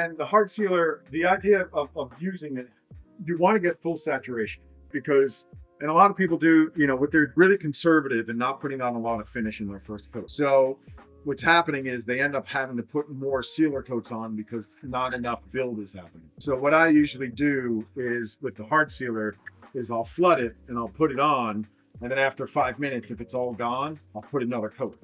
And the hard sealer, the idea of using it, you want to get full saturation because, and a lot of people do, you know, what they're really conservative and not putting on a lot of finish in their first coat. So what's happening is they end up having to put more sealer coats on because not enough build is happening. So what I usually do is with the hard sealer is I'll flood it and I'll put it on. And then after 5 minutes, if it's all gone, I'll put another coat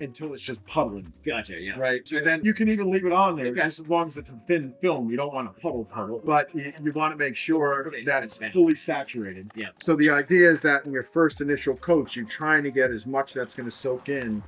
until it's just puddling. Gotcha, yeah. Right. And then you can even leave it on there just as long as it's a thin film. You don't want to puddle, but you want to make sure that it's fully saturated. Yeah. So the idea is that in your first initial coats, you're trying to get as much that's going to soak in.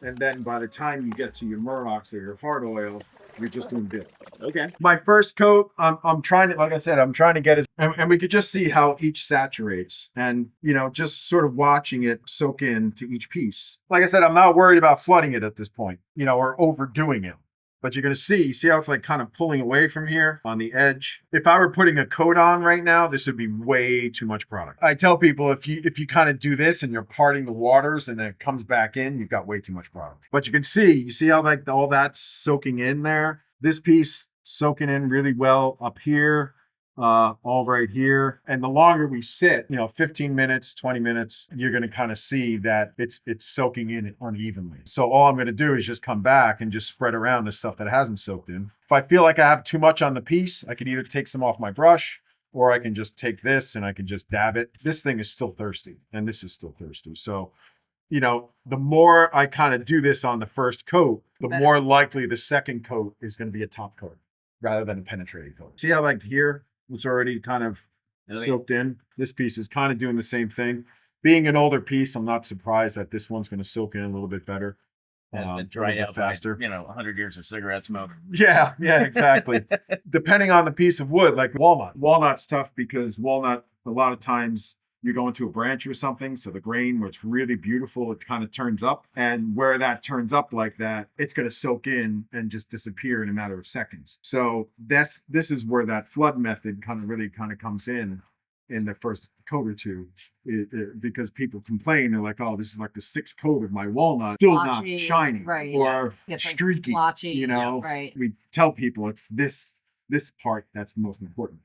And then by the time you get to your Murdochs or your hard oil, you're just doing build. Okay. My first coat, I'm trying to, like I said, I'm trying to get as, and we could just see how each saturates and, you know, just sort of watching it soak in to each piece. Like I said, I'm not worried about flooding it at this point, you know, or overdoing it. But you're going to see how it's like kind of pulling away from here on the edge. If I were putting a coat on right now, this would be way too much product. I tell people if you kind of do this and you're parting the waters and then it comes back in, you've got way too much product. But you see how like all that's soaking in there? This piece soaking in really well up here, all right here. And the longer we sit, you know, 15 minutes, 20 minutes, you're going to kind of see that it's soaking in unevenly. So all I'm going to do is just come back and just spread around the stuff that hasn't soaked in. If I feel like I have too much on the piece, I could either take some off my brush or I can just take this and I can just dab it. This thing is still thirsty and this is still thirsty. So, you know, the more I kind of do this on the first coat, the more likely the second coat is going to be a top coat rather than a penetrating coat. See how like here, it's already kind of soaked in. This piece is kind of doing the same thing. Being an older piece, I'm not surprised that this one's going to soak in a little bit better. It's been dried out faster. 100 years of cigarette smoke. Yeah, exactly. Depending on the piece of wood, like walnut. Walnut's tough because walnut, a lot of times you go into a branch or something, so the grain, where it's really beautiful, it kind of turns up. And where that turns up like that, it's going to soak in and just disappear in a matter of seconds. So this is where that flood method really comes in the first coat or two, because people complain. They're like, oh, this is like the sixth coat of my walnut, still not shiny or streaky, you know? Right. We tell people it's this part that's the most important.